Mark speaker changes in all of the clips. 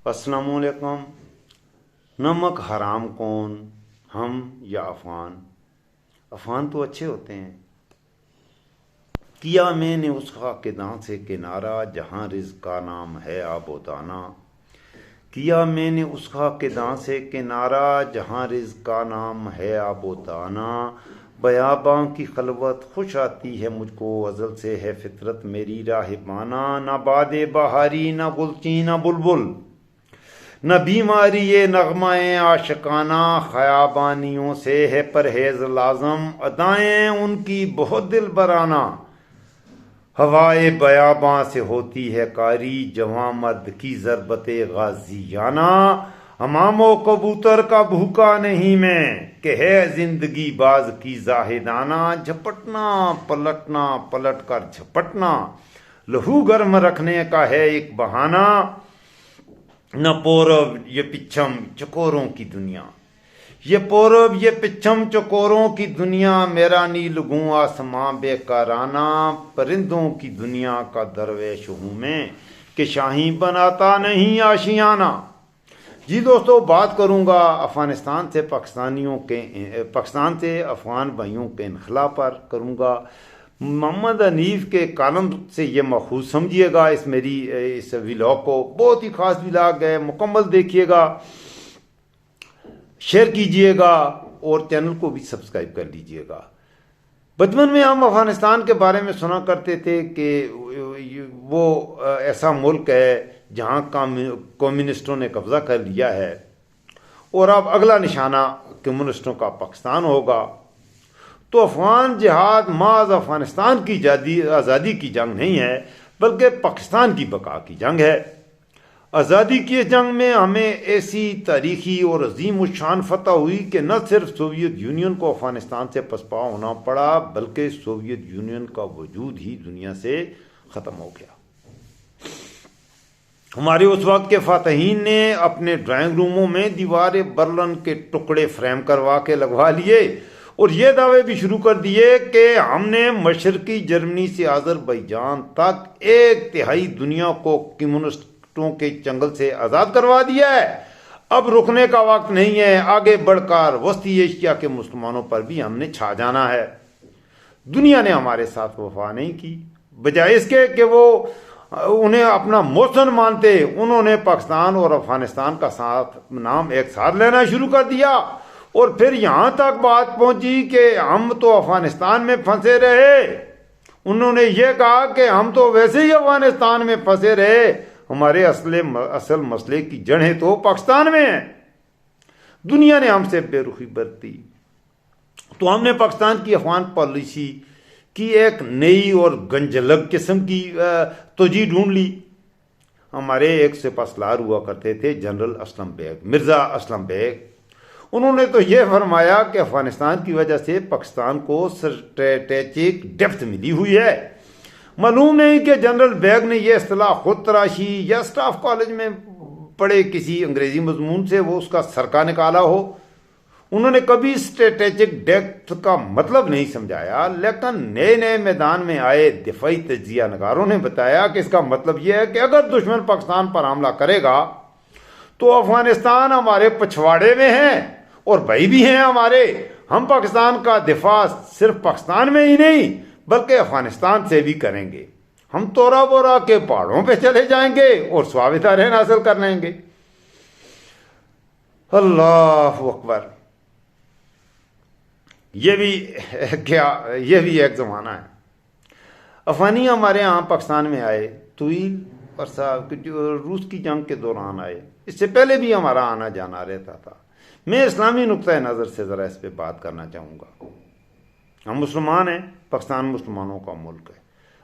Speaker 1: अस्सलामुअलैकुम। नमक हराम कौन, हम या अफगान? अफगान तो अच्छे होते हैं। किया मैंने उस खाक के दां से किनारा जहाँ रिज़्क़ का नाम है आबोदाना। किया मैंने उस खाक के दां से किनारा जहाँ रिज़्क़ का नाम है आबोदाना। बयाबां की खलवत खुश आती है मुझको, अज़ल से है फितरत मेरी राहिबाना। न बादे बहारी न गुलची न बुलबुल, न बीमारी ये नगमाए आशिकाना। खयाबानियों से है परहेज लाजम, अदाएं उनकी बहुत दिल बराना। हवाए बयाबां से होती है कारी, जवां मर्द की ज़रबते गाजियाना। हमामो कबूतर का भूखा नहीं मैं, कि है जिंदगी बाज की जाहिदाना। झपटना पलटना पलट कर झपटना, लहू गर्म रखने का है एक बहाना। न पौरव ये पिछम चकोरों की दुनिया, ये पौरव ये पिछम चकोरों की दुनिया। मेरा नील गूं आसमां बेकाराना, परिंदों की दुनिया का दरवेश हूं मैं, कि शाही बनाता नहीं आशियाना। जी दोस्तों, बात करूंगा अफगानिस्तान से पाकिस्तान से अफगान भाइयों के इनखला पर करूंगा। मोहम्मद हनीफ के कालम से ये मखूज समझिएगा। इस व्लॉग को बहुत ही खास व्लॉग है, मुकम्मल देखिएगा, शेयर कीजिएगा और चैनल को भी सब्सक्राइब कर लीजिएगा। बचपन में हम अफगानिस्तान के बारे में सुना करते थे कि वो ऐसा मुल्क है जहाँ कम्युनिस्टों ने कब्जा कर लिया है और अब अगला निशाना कम्युनिस्टों का पाकिस्तान होगा। तो अफगान जिहाद माज अफगानिस्तान की आज़ादी की जंग नहीं है, बल्कि पाकिस्तान की बका की जंग है। आज़ादी की इस जंग में हमें ऐसी तारीखी और अजीम शान फतह हुई कि न सिर्फ सोवियत यूनियन को अफगानिस्तान से पसपा होना पड़ा, बल्कि सोवियत यूनियन का वजूद ही दुनिया से ख़त्म हो गया। हमारे उस वक्त के फातहीन ने अपने ड्राइंग रूमों में दीवार बर्लन के टुकड़े फ्रेम करवा के लगवा लिए और ये दावे भी शुरू कर दिए कि हमने मशरकी जर्मनी से आज़रबाईजान तक 1/3 दुनिया को कम्युनिस्टों के चंगल से आज़ाद करवा दिया है। अब रुकने का वक्त नहीं है, आगे बढ़कर वस्ती एशिया के मुसलमानों पर भी हमने छा जाना है। दुनिया ने हमारे साथ वफा नहीं की, बजाय इसके कि वो उन्हें अपना मोहसन मानते, उन्होंने पाकिस्तान और अफगानिस्तान का नाम एक साथ लेना शुरू कर दिया। और फिर यहाँ तक बात पहुंची कि हम तो अफगानिस्तान में फंसे रहे। उन्होंने ये कहा कि हम तो वैसे ही अफगानिस्तान में फंसे रहे, हमारे असल मसले की जड़ें तो पाकिस्तान में हैं। दुनिया ने हमसे बेरुखी बरती, तो हमने पाकिस्तान की अफगान पॉलिसी की एक नई और गंजलग किस्म की तोजी ढूंढ ली। हमारे एक सिपहसालार हुआ करते थे, जनरल असलम बेग, मिर्ज़ा असलम बेग। उन्होंने तो ये फरमाया कि अफगानिस्तान की वजह से पाकिस्तान को स्ट्रेटेजिक डेप्थ मिली हुई है। मालूम नहीं कि जनरल बेग ने यह इस्तिलाह खुद तराशी या स्टाफ कॉलेज में पढ़े किसी अंग्रेजी मजमून से वो उसका सरका निकाला हो। उन्होंने कभी स्ट्रेटेजिक डेप्थ का मतलब नहीं समझाया, लेकिन नए नए मैदान में आए दिफाई तजिया नगारों ने बताया कि इसका मतलब यह है कि अगर दुश्मन पाकिस्तान पर हमला करेगा तो अफगानिस्तान हमारे पछवाड़े में है और भाई भी हैं हमारे। हम पाकिस्तान का दिफा सिर्फ पाकिस्तान में ही नहीं बल्कि अफगानिस्तान से भी करेंगे। हम तोरा बोरा के पहाड़ों पे चले जाएंगे और स्वाभिता रहन हासिल कर लेंगे। अल्लाह अकबर। ये भी एक जमाना है। अफगानी हमारे यहाँ पाकिस्तान में आए, तुईल और रूस की जंग के दौरान आए। इससे पहले भी हमारा आना जाना रहता था। मैं इस्लामी नुक्ता नज़र से ज़रा इस पर बात करना चाहूँगा। हम मुसलमान हैं, पाकिस्तान मुसलमानों का मुल्क है,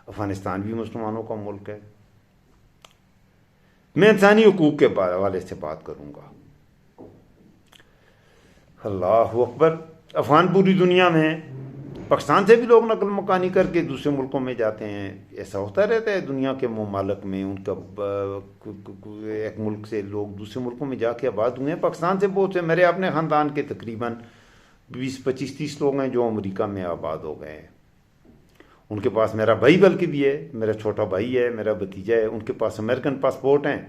Speaker 1: अफगानिस्तान भी मुसलमानों का मुल्क है। मैं इंसानी हुकूक के हवाले से बात करूँगा। अल्लाह अकबर। अफगान पूरी दुनिया में, पाकिस्तान से भी लोग नकल मकानी करके दूसरे मुल्कों में जाते हैं। ऐसा होता रहता है दुनिया के ममालिक में। उनका एक मुल्क से लोग दूसरे मुल्कों में जाके आबाद हुए हैं। पाकिस्तान से बहुत से, मेरे अपने ख़ानदान के तकरीबन 20-25-30 लोग हैं जो अमेरिका में आबाद हो गए हैं। उनके पास मेरा भाई बल्कि भी है, मेरा छोटा भाई है, मेरा भतीजा है, उनके पास अमेरिकन पासपोर्ट हैं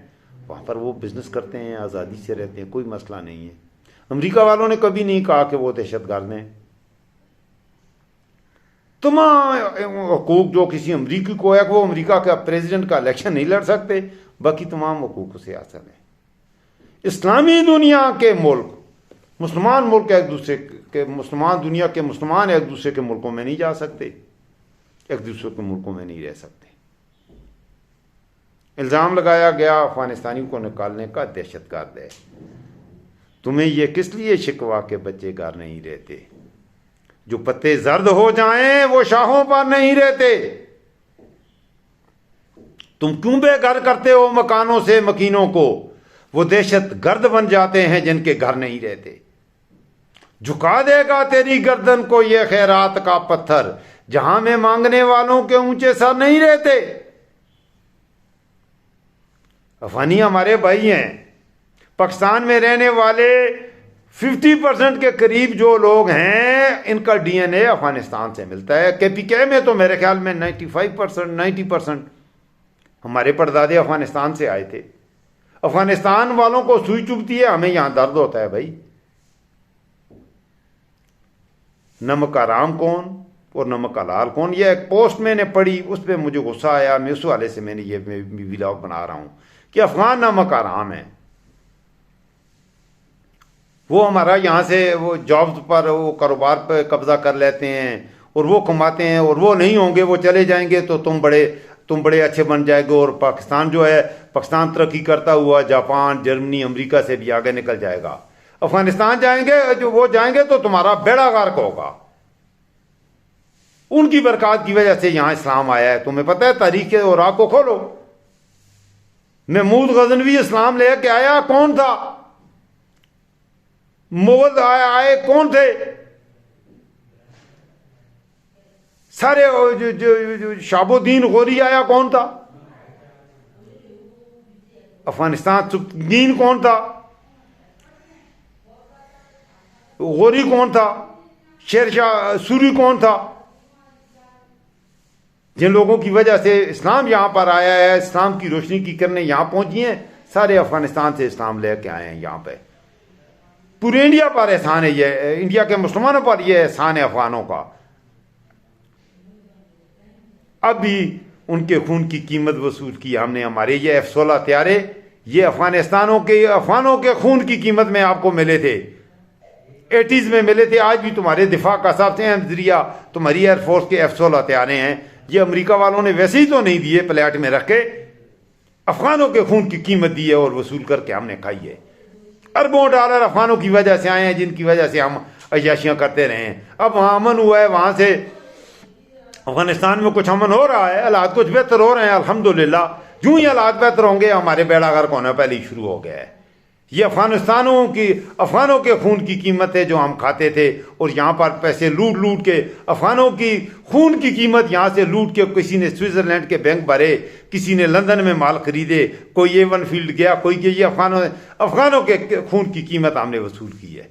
Speaker 1: वहाँ पर वो बिजनेस करते हैं, आज़ादी से रहते हैं, कोई मसला नहीं है। अमेरिका वालों ने कभी नहीं कहा कि वो दहशतगर्द हैं। तमाम हकूक जो किसी अमरीकी को है, वो अमेरिका का प्रेसिडेंट का इलेक्शन नहीं लड़ सकते, बाकी तमाम हकूक उसे हासिल है। इस्लामी दुनिया के मुल्क, मुसलमान मुल्क एक दूसरे के, मुसलमान दुनिया के मुसलमान एक दूसरे के मुल्कों में नहीं जा सकते, एक दूसरे के मुल्कों में नहीं रह सकते। इल्ज़ाम लगाया गया अफगानिस्तानी को निकालने का दहशतगर्द है। तुम्हें यह किस लिए शिकवा के बच्चे घर नहीं रहते? जो पत्ते जर्द हो जाएं वो शाखों पर नहीं रहते। तुम क्यों बेघर करते हो मकानों से मकीनों को? वो दहशत गर्द बन जाते हैं जिनके घर नहीं रहते। झुका देगा तेरी गर्दन को ये खैरात का पत्थर, जहां में मांगने वालों के ऊंचे सर नहीं रहते। अफगानी हमारे भाई हैं। पाकिस्तान में रहने वाले 50% के करीब जो लोग हैं, इनका डीएनए अफगानिस्तान से मिलता है। केपीके में तो मेरे ख्याल में 95%, 90% हमारे परदादे अफगानिस्तान से आए थे। अफगानिस्तान वालों को सुई चुभती है, हमें यहां दर्द होता है भाई। नमक हराम कौन और नमक हलाल कौन? ये एक पोस्ट मैंने पढ़ी, उस पर मुझे गुस्सा आया। मैं उस वाले से मैंने ये व्लॉग बना रहा हूं कि अफगान नमक हराम है। वो हमारा यहाँ से वो जॉब्स पर, वो कारोबार पर कब्जा कर लेते हैं और वो कमाते हैं, और वो नहीं होंगे, वो चले जाएंगे तो तुम बड़े अच्छे बन जाएंगे। और पाकिस्तान जो है, पाकिस्तान तरक्की करता हुआ जापान, जर्मनी, अमेरिका से भी आगे निकल जाएगा। अफगानिस्तान जाएंगे, जो वो जाएंगे तो तुम्हारा बेड़ा गर्क होगा। उनकी बरकत की वजह से यहां इस्लाम आया है। तुम्हें पता है, तारीख और आग को खोलो, महमूद गजनवी इस्लाम लेके आया, कौन था? मुगल आए कौन थे? सारे जो शाबुद्दीन गौरी आया, कौन था? अफगानिस्तान सुप्तगीन कौन था? गौरी कौन था? शेरशाह सूरी कौन था? जिन लोगों की वजह से इस्लाम यहां पर आया है, इस्लाम की रोशनी की किरणें यहां पहुंची हैं, सारे अफगानिस्तान से इस्लाम लेके आए हैं यहां पे। पूरे इंडिया पर एहसान है ये, इंडिया के मुसलमानों पर यह एहसान है अफगानों का। अब भी उनके खून की कीमत वसूल की हमने। हमारे ये F-16 हथियारे, ये अफगानिस्तानों के अफगानों के खून की कीमत में आपको मिले थे, 80s में मिले थे। आज भी तुम्हारे दिफा का सबसे अहम जरिया तुम्हारी एयरफोर्स के F-16 हथियारे हैं। ये अमेरिका वालों ने वैसे ही तो नहीं दिए, प्लेट में रख के अफगानों के खून की कीमत दी है और वसूल करके हमने खाई है। अरबों डॉलर अफगानों की वजह से आए हैं, जिनकी वजह से हम अय्याशियां करते रहे हैं। अब वहां अमन हुआ है, वहां से अफगानिस्तान में कुछ अमन हो रहा है, हालात कुछ बेहतर हो रहे हैं अल्हम्दुलिल्लाह। यूं ही हालात बेहतर होंगे, हमारे बेड़ा गर्क होना पहले ही शुरू हो गया है। ये अफगानों के खून की कीमत है जो हम खाते थे, और यहाँ पर पैसे लूट लूट के अफगानों की खून की कीमत यहाँ से लूट के किसी ने स्विट्जरलैंड के बैंक भरे, किसी ने लंदन में माल खरीदे, कोई A1 फील्ड गया, कोई के। ये अफगानों के खून की कीमत हमने वसूल की है।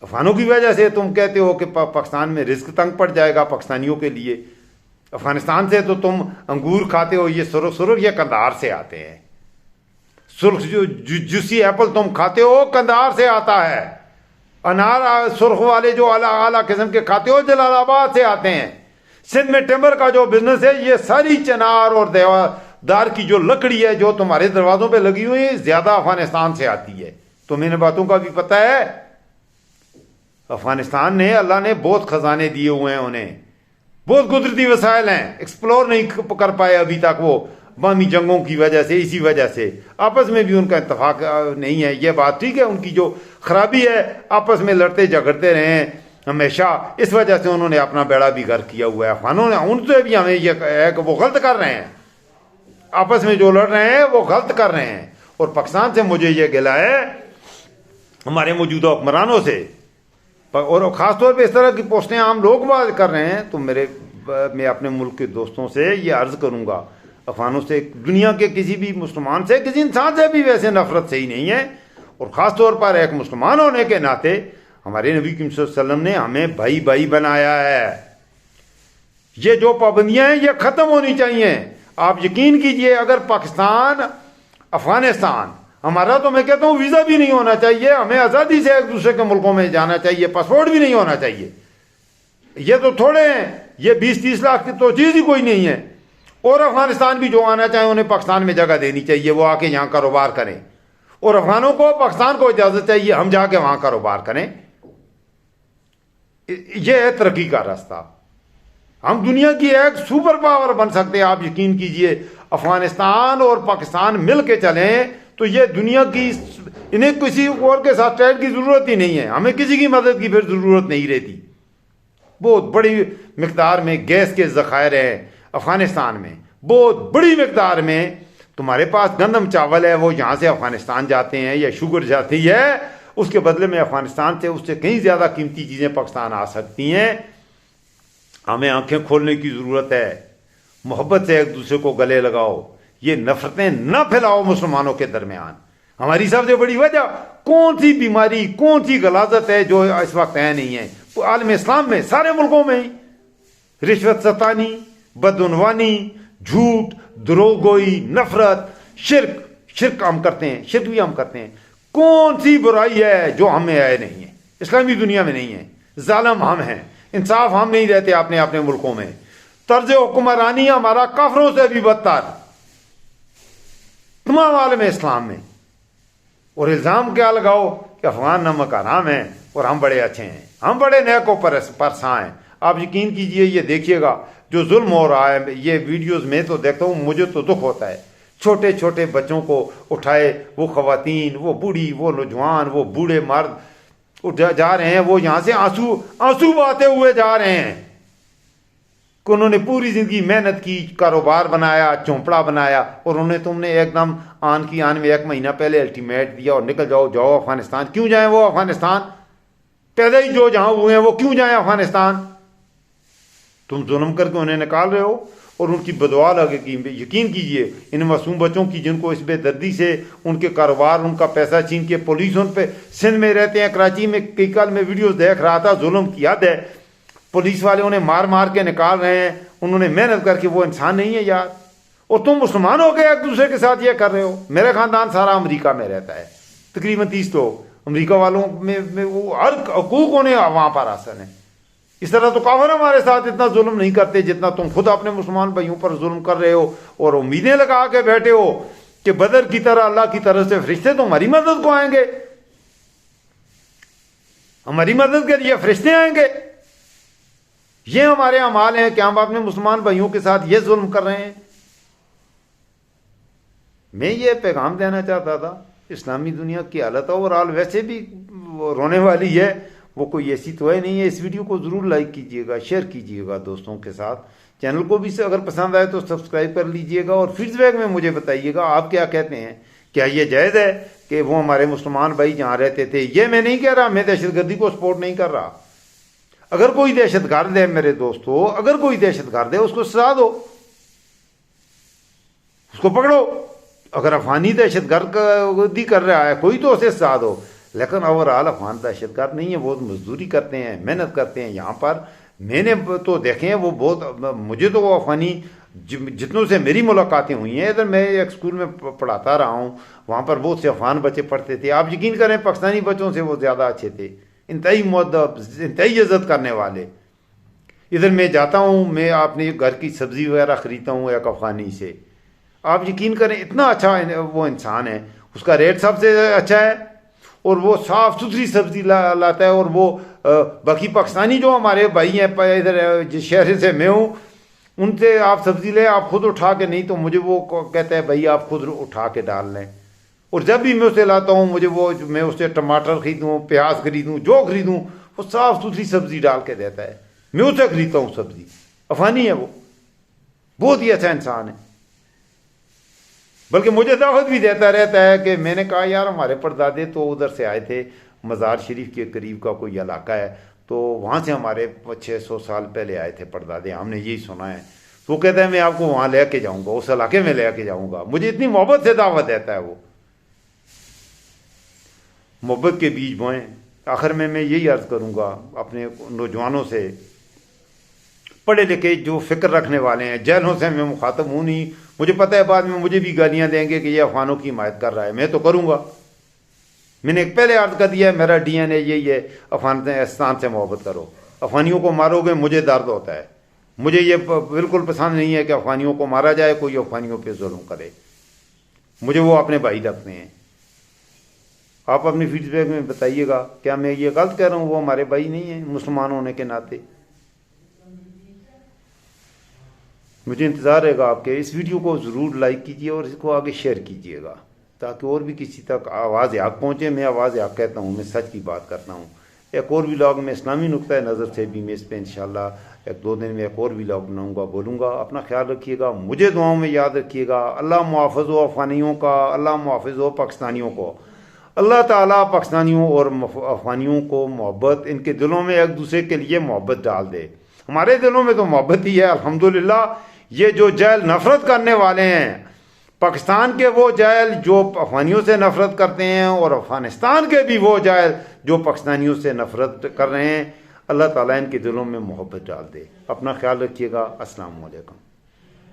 Speaker 1: अफगानों की वजह से तुम कहते हो कि पाकिस्तान में रिस्क तंग पड़ जाएगा पाकिस्तानियों के लिए। अफगानिस्तान से तो तुम अंगूर खाते हो, ये सुरख ये कंधार से आते हैं। सुर्ख जो जूसी एप्पल तुम खाते हो कंधार से आता है। अनार सुर्ख वाले जो आला किस्म के खाते हो जलालाबाद से आते हैं। सिंध में टिम्बर का जो बिजनेस है, ये सारी चनार और देवदार की जो लकड़ी है जो तुम्हारे दरवाजों पे लगी हुई है, ज्यादा अफगानिस्तान से आती है। तुम्हें इन बातों का भी पता है। अफगानिस्तान ने, अल्लाह ने बहुत खजाने दिए हुए हैं उन्हें, बहुत कुदरती वसाइल हैं, एक्सप्लोर नहीं कर पाए अभी तक वो, बामी जंगों की वजह से। इसी वजह से आपस में भी उनका इत्तेफाक नहीं है। ये बात ठीक है, उनकी जो खराबी है, आपस में लड़ते झगड़ते रहे हैं हमेशा, इस वजह से उन्होंने अपना बेड़ा भी गर्क किया हुआ है। अफगानों ने, उनसे भी हमें यह है कि वो गलत कर रहे हैं, आपस में जो लड़ रहे हैं वो गलत कर रहे हैं। और पाकिस्तान से मुझे यह गिला है हमारे मौजूदा हुक्मरानों से, और ख़ासतौर पर इस तरह की पोस्टें आम लोग बात कर रहे हैं। तो मैं अपने मुल्क के दोस्तों से ये अर्ज़ करूँगा, अफगानों से, दुनिया के किसी भी मुसलमान से, किसी इंसान से भी वैसे नफरत सही नहीं है। और ख़ास तौर पर एक मुसलमान होने के नाते हमारे नबी सल्लल्लाहु अलैहि वसल्लम ने हमें भाई भाई बनाया है। ये जो पाबंदियां हैं ये ख़त्म होनी चाहिए। आप यकीन कीजिए, अगर पाकिस्तान अफगानिस्तान हमारा, तो मैं कहता हूं वीजा भी नहीं होना चाहिए, हमें आजादी से एक दूसरे के मुल्कों में जाना चाहिए, पासपोर्ट भी नहीं होना चाहिए। ये तो थोड़े हैं, ये 20-30 लाख की तो चीज ही कोई नहीं है। और अफगानिस्तान भी जो आना चाहे उन्हें पाकिस्तान में जगह देनी चाहिए, वो आके यहाँ कारोबार करें, और अफगानों को पाकिस्तान को इजाजत चाहिए हम जाके वहां कारोबार करें। यह है तरक्की का रास्ता। हम दुनिया की एक सुपर पावर बन सकते हैं, आप यकीन कीजिए। अफगानिस्तान और पाकिस्तान मिल के चलें तो ये दुनिया की, इन्हें किसी और के साथ ट्रेड की जरूरत ही नहीं है, हमें किसी की मदद की फिर जरूरत नहीं रहती। बहुत बड़ी मिकदार में गैस के जखायर हैं अफगानिस्तान में, बहुत बड़ी मिकदार में। तुम्हारे पास गंदम चावल है, वो यहाँ से अफगानिस्तान जाते हैं, या शुगर जाती है, उसके बदले में अफगानिस्तान से उससे कहीं ज्यादा कीमती चीजें पाकिस्तान आ सकती हैं। हमें आंखें खोलने की जरूरत है, मोहब्बत से एक दूसरे को गले लगाओ, ये नफरतें न फैलाओ मुसलमानों के दरमियान। हमारी सबसे बड़ी वजह कौन सी बीमारी, कौन सी गलाजत है जो इस वक्त है नहीं है आलम इस्लाम में, सारे मुल्कों में ही रिश्वत सतानी, बदउनवानी, झूठ, द्रोहगोई, नफरत, शिर्क हम करते हैं, शिर्क भी हम करते हैं। कौन सी बुराई है जो हमें है नहीं है, इस्लामी दुनिया में नहीं है। जालिम हम हैं, इंसाफ हम नहीं रहते अपने अपने मुल्कों में। तर्ज हुक्मरानी हमारा काफरों से भी बदतर तमाम आलम इस्लाम में। और इल्जाम क्या लगाओ कि अफगान नमक हराम है और हम बड़े अच्छे हैं, हम बड़े नेको परसा हैं। आप यकीन कीजिए, ये देखिएगा जो जुल्म हो रहा है, ये वीडियोस में तो देखता हूँ, मुझे तो दुख होता है। छोटे छोटे बच्चों को उठाए, वो खवातीन, वो बूढ़ी, वो नौजवान, वो बूढ़े मर्द जा रहे हैं, वो यहाँ से आंसू बहाते हुए जा रहे हैं कि उन्होंने पूरी जिंदगी मेहनत की, कारोबार बनाया, चौंपड़ा बनाया, और उन्हें तुमने एकदम आन की आन में 1 महीना पहले अल्टीमेट दिया और निकल जाओ अफगानिस्तान। क्यों जाए वो अफगानिस्तान? पैदा ही जो जहां हुए हैं वो क्यों जाए अफगानिस्तान? तुम जुल्म करके उन्हें निकाल रहे हो और उनकी बदवा लगे कि यकीन कीजिए इन मासूम बच्चों की, जिनको इस बेदर्दी से उनके कारोबार, उनका पैसा छीन के पुलिस उन पे, सिंध में रहते हैं, कराची में, कई कल में वीडियोस देख रहा था, जुल्म की हद है। पुलिस वाले उन्हें मार मार के निकाल रहे हैं, उन्होंने मेहनत करके, वो इंसान नहीं है यार। और तुम मुसलमान हो गए एक दूसरे के साथ ये कर रहे हो। मेरा खानदान सारा अमेरिका में रहता है, तकरीबन 30 लोग। अमेरिका वालों में वो हर हकूक उन्हें वहां पर हासिल है। इस तरह तो काफिर हमारे साथ इतना जुल्म नहीं करते जितना तुम खुद अपने मुसलमान भाइयों पर जुल्म कर रहे हो, और उम्मीदें लगा के बैठे हो कि बदर की तरह अल्लाह की तरफ से फरिश्ते तो हमारी मदद को आएंगे, हमारी मदद के लिए फरिश्ते आएंगे। ये हमारे अमाल हैं कि हम अपने मुसलमान भाइयों के साथ ये जुल्म कर रहे हैं। मैं ये पैगाम देना चाहता था, इस्लामी दुनिया की हालत ओवरऑल वैसे भी रोने वाली है, वो कोई ऐसी तो है नहीं है। इस वीडियो को ज़रूर लाइक कीजिएगा, शेयर कीजिएगा दोस्तों के साथ। चैनल को भी अगर पसंद आए तो सब्सक्राइब कर लीजिएगा, और फीडबैक में मुझे बताइएगा आप क्या कहते हैं। क्या ये जायज़ है कि वो हमारे मुसलमान भाई जहाँ रहते थे? ये मैं नहीं कह रहा, मैं दहशतगर्दी को सपोर्ट नहीं कर रहा। अगर कोई दहशतगर्द है मेरे दोस्तों, अगर कोई दहशतगर्द है उसको सजा दो, उसको पकड़ो। अगर अफगानी दहशतगर्दी कर रहा है कोई तो उसे सजा दो, लेकिन ओवरऑल अफगान दहशतगर्द नहीं है। बहुत मजदूरी करते हैं, मेहनत करते हैं यहाँ पर। मैंने तो देखे हैं वो बहुत, मुझे तो वो अफगानी जितनों से मेरी मुलाकातें हुई हैं, इधर मैं एक स्कूल में पढ़ाता रहा हूँ, वहाँ पर बहुत से अफगान बच्चे पढ़ते थे। आप यकीन करें पाकिस्तानी बच्चों से वो ज़्यादा अच्छे थे, इंतहाई मुअद्दब, इंतहाई इज्जत करने वाले। इधर मैं जाता हूँ, मैं अपने घर की सब्ज़ी वगैरह ख़रीदता हूँ एक अफगानी से। आप यकीन करें इतना अच्छा वो इंसान है, उसका रेट सबसे अच्छा है, और वो साफ़ सुथरी सब्ज़ी लाता है। और वो बाकी पाकिस्तानी जो हमारे भाई हैं इधर जिस शहर से मैं हूँ, उनसे आप सब्ज़ी लें, आप खुद उठा के, नहीं तो मुझे वो कहता है भाई आप खुद उठा के डाल लें। और जब भी मैं उसे लाता हूँ, मुझे वो, मैं उससे टमाटर खरीदूँ, प्याज खरीदूँ, जो खरीदूँ, वो साफ़ सुथरी सब्ज़ी डाल के देता है। मैं उससे खरीदता हूँ सब्ज़ी। अफगानी है वो, बहुत ही अच्छा इंसान है, बल्कि मुझे दावत भी देता रहता है। कि मैंने कहा यार हमारे परदादे तो उधर से आए थे, मज़ार शरीफ के करीब का कोई इलाका है, तो वहाँ से हमारे 600 साल पहले आए थे परदादे, हमने यही सुना है। तो वो कहता है मैं आपको वहाँ ले के जाऊँगा, उस इलाके में ले के जाऊँगा। मुझे इतनी मोहब्बत से दावत देता है वो। मोहब्बत के बीज बोएं। आखिर में मैं यही अर्ज़ करूँगा अपने नौजवानों से, पढ़े लिखे जो फ़िक्र रखने वाले हैं। जेलों से मैं मुखातब हूँ नहीं, मुझे पता है बाद में मुझे भी गालियाँ देंगे कि ये अफगानों की हिमायत कर रहा है, मैं तो करूँगा। मैंने पहले अर्ज कर दिया है, मेरा DNA यही है, अफगानिस्तान से मोहब्बत करो। अफगानियों को मारोगे मुझे दर्द होता है, मुझे ये बिल्कुल पसंद नहीं है कि अफगानियों को मारा जाए, कोई अफगानियों पे जुल्म करे, मुझे वो अपने भाई लगते हैं। आप अपनी फीडबैक में बताइएगा, क्या मैं ये गलत कह रहा हूँ? वो हमारे भाई नहीं है मुसलमान होने के नाते। मुझे इंतज़ार रहेगा आपके। इस वीडियो को ज़रूर लाइक कीजिए और इसको आगे शेयर कीजिएगा ताकि और भी किसी तक आवाज़ हक पहुँचे। मैं आवाज़ हक कहता हूँ, मैं सच की बात करता हूँ। एक और व्लॉग में इस्लामी नुक्ता नज़र से भी मैं इस पर इंशाल्लाह 1-2 दिन में एक और व्लॉग बनाऊँगा, बोलूँगा। अपना ख्याल रखिएगा, मुझे दुआओं में याद रखिएगा। अल्लाह मुहाफ़िज़ हो अफ़गानियों का, अल्लाह मुहाफ़िज़ हो पाकिस्तानियों को। अल्लाह ताला पाकिस्तानियों और अफ़गानियों को मोहब्बत, इनके दिलों में एक दूसरे के लिए मोहब्बत डाल दे। हमारे दिलों में तो मोहब्बत ही है अल्हम्दुलिल्लाह। ये जो जैल नफ़रत करने वाले हैं पाकिस्तान के, वो जायल जो अफ़गानियों से नफ़रत करते हैं, और अफ़गानिस्तान के भी वो जायल जो पाकिस्तानियों से नफ़रत कर रहे हैं, अल्लाह ताला इनके दिलों में मोहब्बत डाल दे। अपना ख्याल रखिएगा। अस्सलाम वालेकुम।